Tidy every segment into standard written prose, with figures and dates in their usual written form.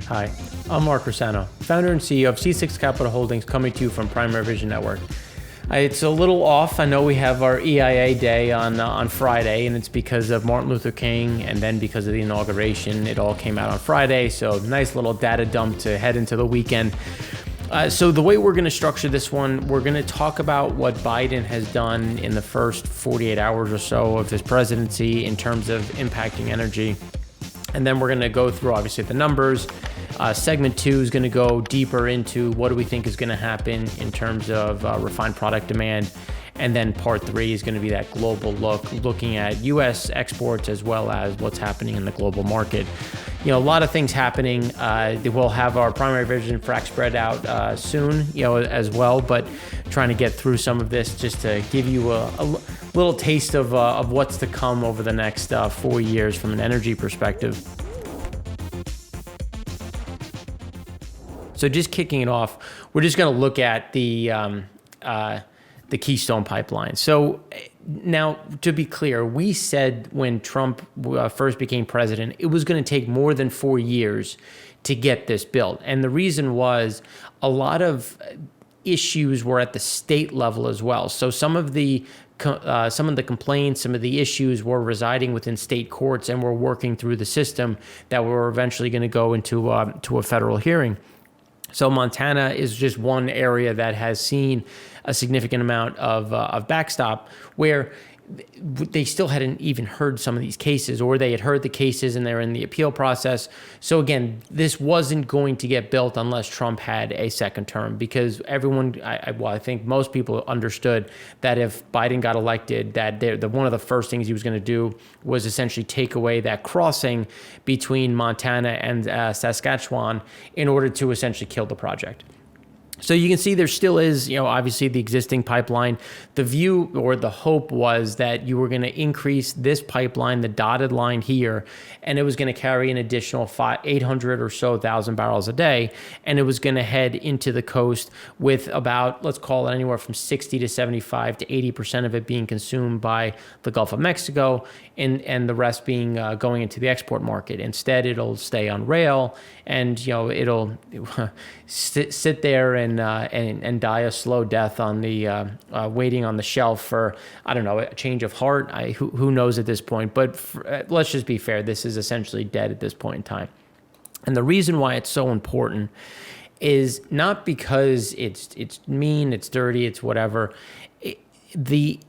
Hi, I'm Mark Rossano, founder and CEO of C6 Capital Holdings, coming to you from Primary Vision Network. It's a little off. I know we have our EIA day on Friday, and it's because of Martin Luther King, and then because of the inauguration, it all came out on Friday. So nice little data dump to head into the weekend. So the way we're going to structure this one, we're going to talk about what Biden has done in the first 48 hours or so of his presidency in terms of impacting energy. And then we're going to go through, obviously, the numbers. Segment 2 is going to go deeper into what do we think is going to happen in terms of refined product demand. And then part 3 is going to be that global look, looking at U.S. exports as well as what's happening in the global market. You know, a lot of things happening. We'll have our primary vision frac spread out soon, as well. But trying to get through some of this just to give you a little taste of what's to come over the next 4 years from an energy perspective. So just kicking it off, we're just going to look at the Keystone pipeline. So now, to be clear, we said when Trump first became president, it was going to take more than 4 years to get this built. And the reason was a lot of issues were at the state level as well. So some of the complaints, some of the issues were residing within state courts and were working through the system that were eventually going to go into to a federal hearing. So Montana is just one area that has seen a significant amount of backstop where they still hadn't even heard some of these cases, or they had heard the cases and they're in the appeal process. So again, this wasn't going to get built unless Trump had a second term, because everyone, I think most people understood that if Biden got elected, that one of the first things he was going to do was essentially take away that crossing between Montana and Saskatchewan in order to essentially kill the project. So you can see there still is, obviously the existing pipeline. The view or the hope was that you were going to increase this pipeline, the dotted line here, and it was going to carry an additional 800 or so thousand barrels a day, and it was going to head into the coast with about, let's call it anywhere from 60 to 75 to 80% of it being consumed by the Gulf of Mexico, and the rest being going into the export market. Instead, it'll stay on rail, and it'll sit there and die a slow death on the waiting on the shelf for, I don't know, a change of heart. Who knows at this point? But let's just be fair. This is essentially dead at this point in time. And the reason why it's so important is not because it's mean, it's dirty, it's whatever. The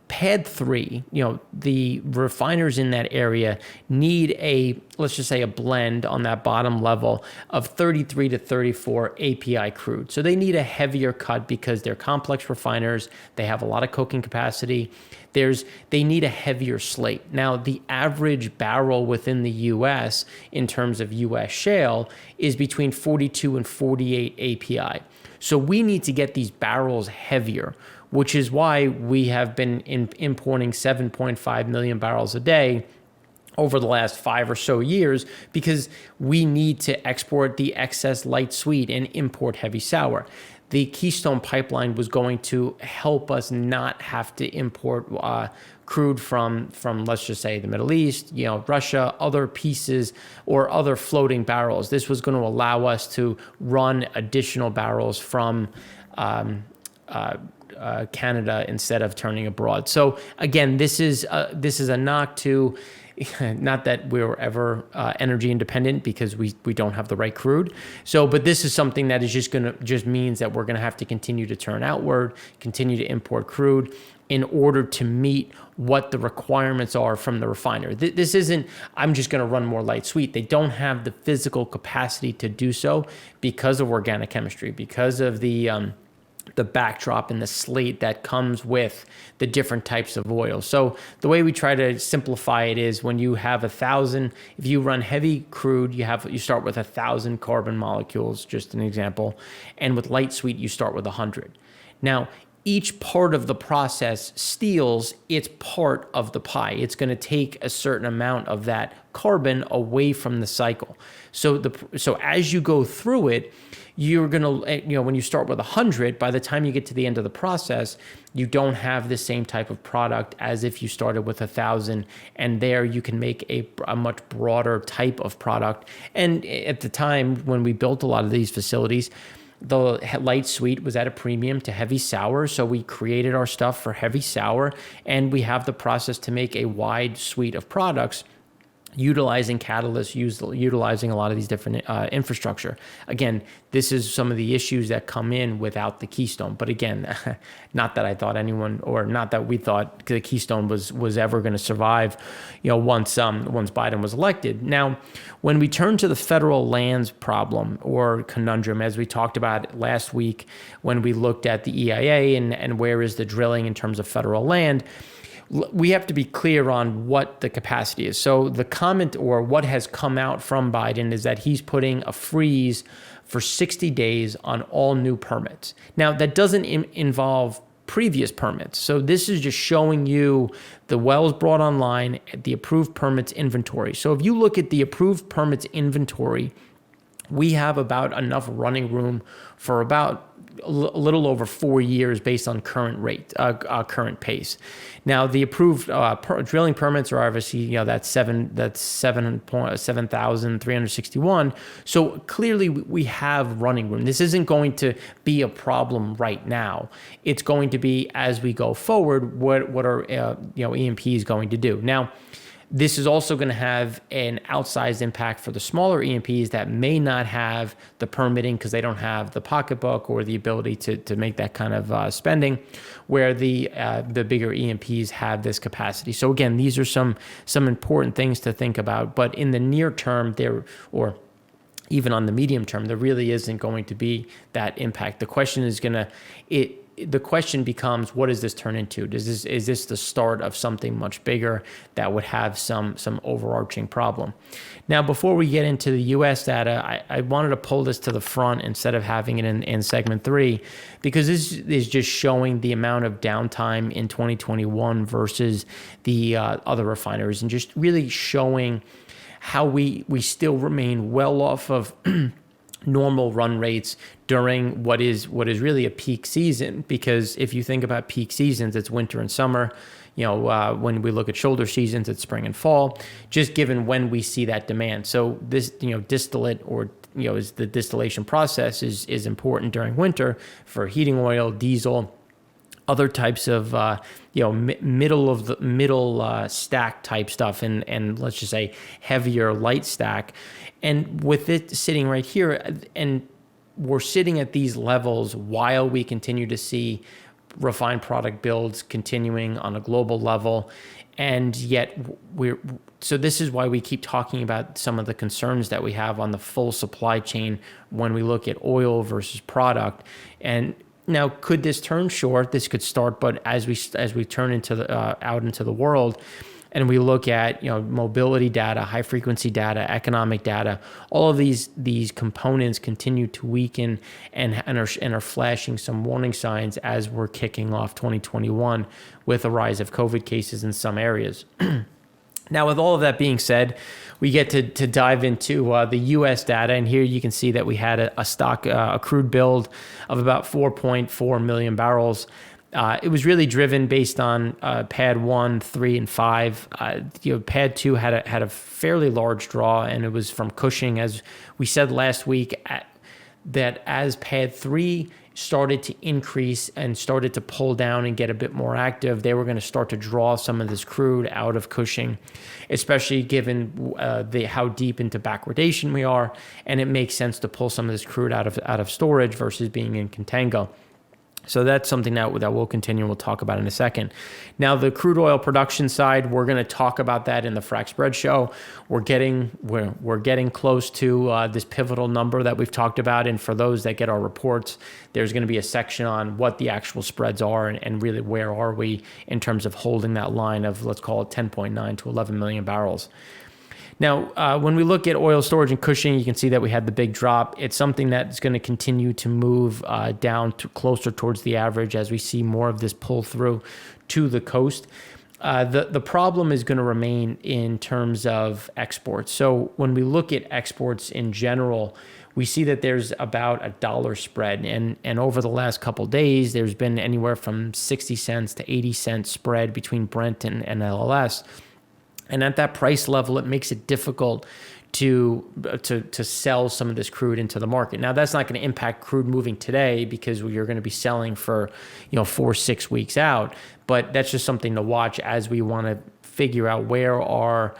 Pad 3, the refiners in that area need let's just say a blend on that bottom level of 33 to 34 API crude. So they need a heavier cut because they're complex refiners. They have a lot of coking capacity. They need a heavier slate. Now, the average barrel within the U.S. in terms of U.S. shale is between 42 and 48 API. So we need to get these barrels heavier, which is why we have been importing 7.5 million barrels a day over the last 5 or so years, because we need to export the excess light sweet and import heavy sour. The Keystone pipeline was going to help us not have to import crude from let's just say the Middle East, Russia, other pieces or other floating barrels. This was going to allow us to run additional barrels from Canada instead of turning abroad. So again, this is a knock to, not that we're ever energy independent, because we don't have the right crude. So, but this is something that is just means that we're gonna have to continue to turn outward, continue to import crude in order to meet what the requirements are from the refiner. This isn't, I'm just gonna run more light sweet. They don't have the physical capacity to do so because of organic chemistry, because of the backdrop and the slate that comes with the different types of oil. So the way we try to simplify it is, when you have 1,000, if you run heavy crude, you start with 1,000 carbon molecules, just an example, and with light sweet you start with 100. Now, each part of the process steals its part of the pie. It's going to take a certain amount of that carbon away from the cycle. So as you go through it, you're going to, when you start with 100, by the time you get to the end of the process, you don't have the same type of product as if you started with 1,000. And there you can make a much broader type of product. And at the time when we built a lot of these facilities, the light sweet was at a premium to heavy sour. So we created our stuff for heavy sour, and we have the process to make a wide suite of products utilizing catalysts, utilizing a lot of these different infrastructure. Again, this is some of the issues that come in without the Keystone. But again, not that I thought anyone, or not that we thought the Keystone was ever going to survive, once Biden was elected. Now, when we turn to the federal lands problem or conundrum, as we talked about last week when we looked at the EIA and where is the drilling in terms of federal land, we have to be clear on what the capacity is. So the comment, or what has come out from Biden, is that he's putting a freeze for 60 days on all new permits. Now, that doesn't involve previous permits. So this is just showing you the wells brought online, the approved permits inventory. So if you look at the approved permits inventory, we have about enough running room for about a little over 4 years based on current current pace. Now, the approved drilling permits are obviously, that's 7,361. So clearly we have running room. This isn't going to be a problem right now. It's going to be, as we go forward, what are E&Ps going to do. Now, this is also going to have an outsized impact for the smaller E&Ps that may not have the permitting because they don't have the pocketbook or the ability to make that kind of spending, where the bigger E&Ps have this capacity. So again, these are some important things to think about. But in the near term, or even on the medium term, there really isn't going to be that impact. The question is the question becomes, what does this turn into? Is this the start of something much bigger that would have some overarching problem? Now, before we get into the U.S. data, I wanted to pull this to the front instead of having it in segment 3, because this is just showing the amount of downtime in 2021 versus the other refineries, and just really showing how we still remain well off of normal run rates during what is really a peak season. Because if you think about peak seasons, it's winter and summer. When we look at shoulder seasons, it's spring and fall, just given when we see that demand. So this, distillate, or is the distillation process is important during winter for heating oil, diesel, other types of middle stack type stuff, and let's just say heavier light stack. And with it sitting right here, and we're sitting at these levels while we continue to see refined product builds continuing on a global level. And yet so this is why we keep talking about some of the concerns that we have on the full supply chain when we look at oil versus product. And now, could this turn short? This could start, but as we turn into out into the world, and we look at mobility data, high frequency data, economic data, all of these components continue to weaken and are flashing some warning signs as we're kicking off 2021 with a rise of COVID cases in some areas. Now, with all of that being said, we get to dive into the U.S. data, and here you can see that we had a crude build of about 4.4 million barrels. It was really driven based on Pad 1, 3, and 5. Pad 2 had a fairly large draw, and it was from Cushing, as we said last week, that as Pad 3 started to increase and started to pull down and get a bit more active, they were going to start to draw some of this crude out of Cushing, especially given how deep into backwardation we are, and it makes sense to pull some of this crude out of storage versus being in contango. So that's something that we'll continue. We'll talk about in a second. Now, the crude oil production side, we're going to talk about that in the Frac Spread show. We're getting close to this pivotal number that we've talked about. And for those that get our reports, there's going to be a section on what the actual spreads are and really where are we in terms of holding that line of, let's call it 10.9 to 11 million barrels. Now, when we look at oil storage and Cushing, you can see that we had the big drop. It's something that's going to continue to move down to closer towards the average as we see more of this pull through to the coast. The problem is going to remain in terms of exports. So when we look at exports in general, we see that there's about $1 spread. And over the last couple of days, there's been anywhere from 60 cents to 80 cents spread between Brent and LLS. And at that price level, it makes it difficult to sell some of this crude into the market. Now, that's not going to impact crude moving today because you're going to be selling for 4-6 weeks out. But that's just something to watch as we want to figure out where our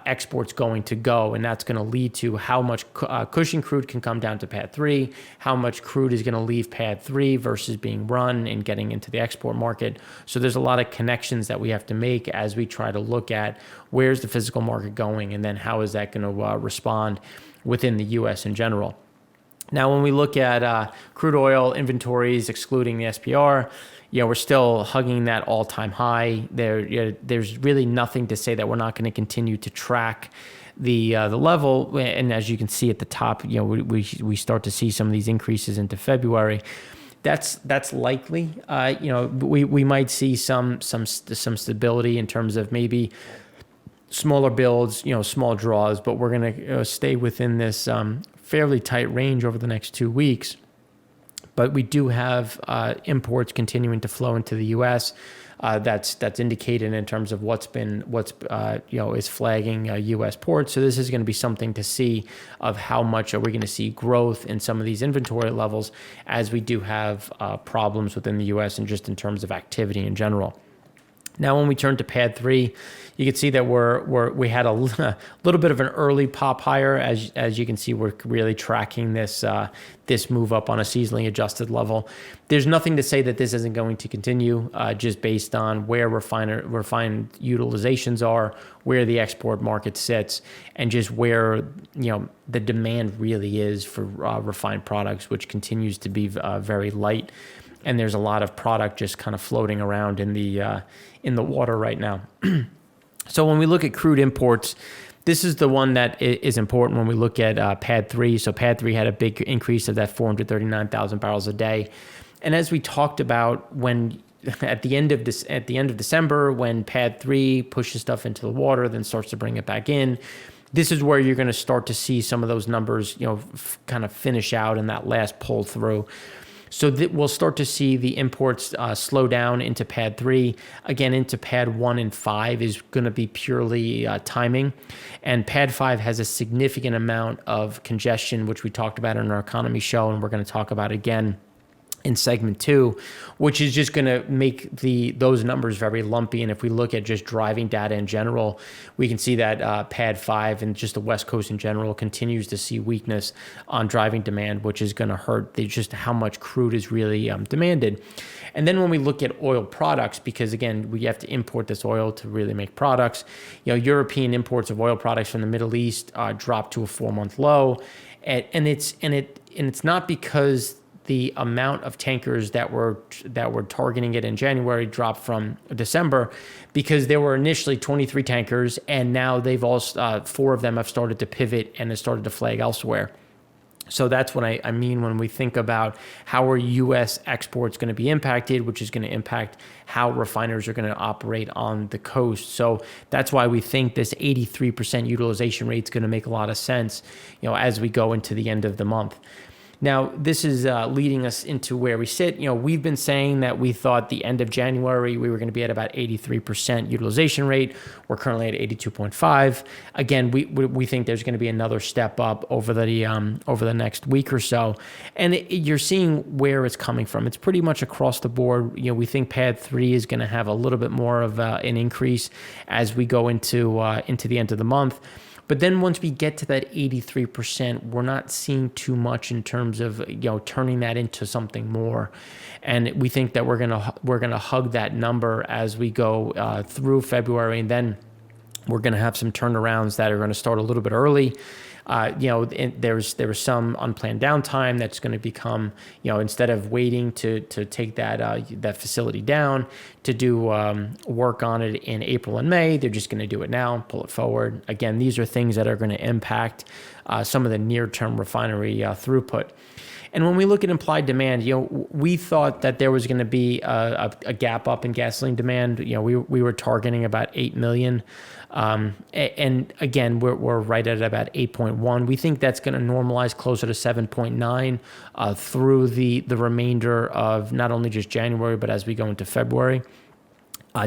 exports going to go, and that's going to lead to how much Cushing crude can come down to Pad 3, how much crude is going to leave Pad 3 versus being run and getting into the export market. So there's a lot of connections that we have to make as we try to look at where's the physical market going, and then how is that going to respond within the U.S. in general. Now, when we look at crude oil inventories, excluding the SPR, we're still hugging that all-time high. There's really nothing to say that we're not going to continue to track the level. And as you can see at the top, we start to see some of these increases into February. That's likely. We might see some stability in terms of maybe smaller builds, small draws, but we're going to stay within this fairly tight range over the next 2 weeks. But we do have imports continuing to flow into the U.S. That's indicated in terms of what's is flagging U.S. ports. So this is going to be something to see of how much are we going to see growth in some of these inventory levels as we do have problems within the U.S. and just in terms of activity in general. Now, when we turn to Pad 3, you can see that we had a little bit of an early pop higher. As you can see, we're really tracking this move up on a seasonally adjusted level. There's nothing to say that this isn't going to continue, just based on where refined utilizations are, where the export market sits, and just where the demand really is for refined products, which continues to be very light. And there's a lot of product just kind of floating around in the water right now. So when we look at crude imports, this is the one that is important when we look at Pad 3. So Pad 3 had a big increase of that 439,000 barrels a day. And as we talked about at the end of December, when Pad 3 pushes stuff into the water, then starts to bring it back in, this is where you're going to start to see some of those numbers, kind of finish out in that last pull through. So we'll start to see the imports slow down into Pad 3. Again, into Pad 1 and 5 is going to be purely timing. And Pad 5 has a significant amount of congestion, which we talked about in our economy show, and we're going to talk about again in segment 2, which is just going to make those numbers very lumpy. And if we look at just driving data in general, we can see that Pad 5 and just the West Coast in general continues to see weakness on driving demand, which is going to hurt just how much crude is really demanded. And then when we look at oil products, because again, we have to import this oil to really make products, European imports of oil products from the Middle East dropped to a 4-month low. And it's not because the amount of tankers that were targeting it in January dropped from December, because there were initially 23 tankers, and now they've all 4 of them have started to pivot and have started to flag elsewhere. So that's what I mean when we think about how are U.S. exports going to be impacted, which is going to impact how refiners are going to operate on the coast. So that's why we think this 83% utilization rate is going to make a lot of sense, as we go into the end of the month. Now, this is leading us into where we sit. We've been saying that we thought the end of January we were going to be at about 83% utilization rate. We're currently at 82.5. Again, we think there's going to be another step up over the next week or so, and you're seeing where it's coming from. It's pretty much across the board. We think Pad 3 is going to have a little bit more of an increase as we go into the end of the month. But then once we get to that 83%, we're not seeing too much in terms of turning that into something more, and we think that we're gonna hug that number as we go through February, and then we're gonna have some turnarounds that are gonna start a little bit early. There was some unplanned downtime that's going to become, instead of waiting to take that facility down to do work on it in April and May, they're just going to do it now, pull it forward. Again, these are things that are going to impact some of the near-term refinery throughput. And when we look at implied demand, we thought that there was going to be a gap up in gasoline demand. We were targeting about 8 million. And again, we're right at about 8.1. We think that's going to normalize closer to 7.9 through the remainder of not only just January, but as we go into February.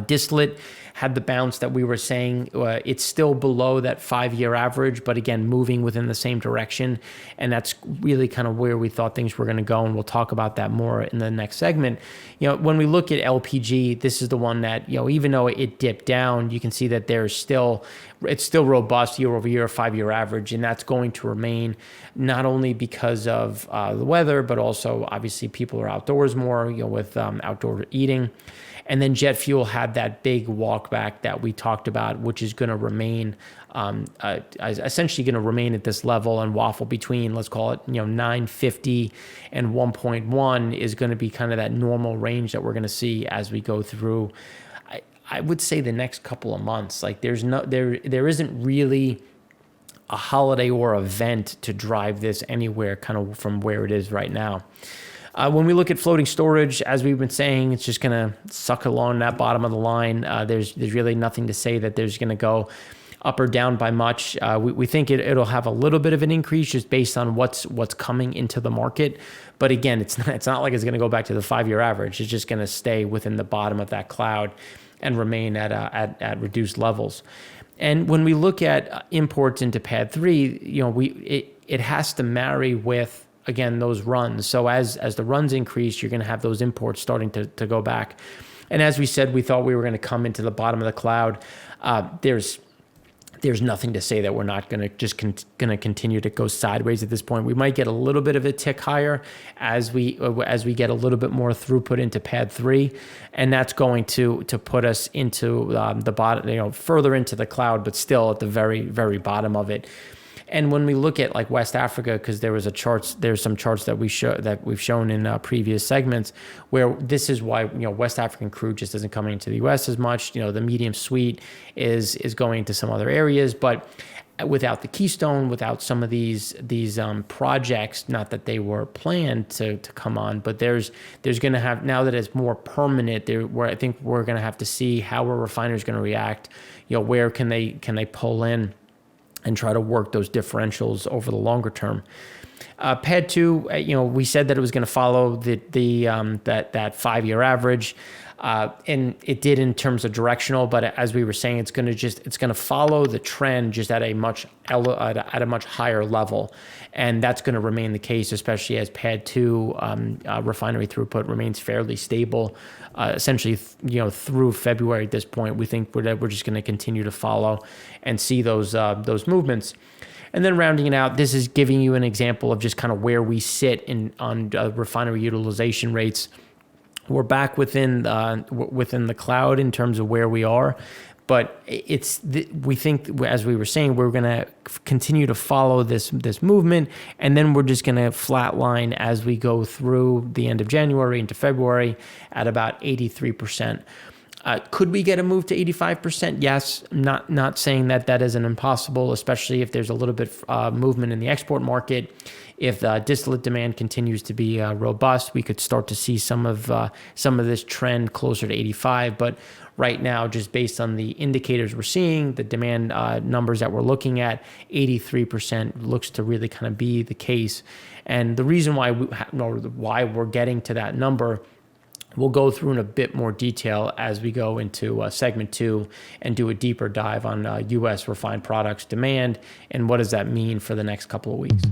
Distillate had the bounce that we were saying. It's still below that 5-year average, but again, moving within the same direction. And that's really kind of where we thought things were going to go. And we'll talk about that more in the next segment. When we look at LPG, this is the one that, even though it dipped down, you can see that it's still robust year over year, 5-year average. And that's going to remain not only because of the weather, but also obviously people are outdoors more, with outdoor eating. And then jet fuel had that big walk back that we talked about, which is going to remain, essentially going to remain at this level and waffle between, let's call it, 950 and 1.1 is going to be kind of that normal range that we're going to see as we go through. I would say the next couple of months. Like there isn't really a holiday or event to drive this anywhere kind of from where it is right now. When we look at floating storage, as we've been saying, it's just going to suck along that bottom of the line. There's really nothing to say that there's going to go up or down by much. We think it'll have a little bit of an increase just based on what's coming into the market. But again, it's not like it's going to go back to the 5-year average. It's just going to stay within the bottom of that cloud and remain at reduced levels. And when we look at imports into PADD 3, it has to marry with, again, those runs. So as the runs increase, you're going to have those imports starting to go back. And as we said, we thought we were going to come into the bottom of the cloud. There's nothing to say that we're not going to continue to go sideways at this point. We might get a little bit of a tick higher as we get a little bit more throughput into PADD 3, and that's going to put us into the bottom, further into the cloud, but still at the very, very bottom of it. And when we look at like West Africa, because there's some charts that we've shown in previous segments, where this is why West African crude just isn't coming into the U.S. as much. The medium sweet is going to some other areas, but without the Keystone, without some of these projects, not that they were planned to come on, but there's going to have, now that it's more permanent, I think we're going to have to see how a refiner is going to react. Where can they pull in and try to work those differentials over the longer term. PADD 2, we said that it was going to follow that 5-year average, and it did in terms of directional. But as we were saying, it's going to follow the trend just at a much higher level, and that's going to remain the case, especially as PADD 2 refinery throughput remains fairly stable. Essentially, through February at this point, we think we're just going to continue to follow and see those movements. And then rounding it out, this is giving you an example of just kind of where we sit on refinery utilization rates. We're back within the cloud in terms of where we are, but we think, as we were saying, we're going to continue to follow this movement, and then we're just going to flatline as we go through the end of January into February at about 83%. Could we get a move to 85%? Yes. Not saying that isn't impossible, especially if there's a little bit movement in the export market. If distillate demand continues to be robust, we could start to see some of this trend closer to 85. But right now, just based on the indicators we're seeing, the demand numbers that we're looking at, 83% looks to really kind of be the case. And the reason why we're getting to that number, we'll go through in a bit more detail as we go into segment 2 and do a deeper dive on U.S. refined products demand and what does that mean for the next couple of weeks.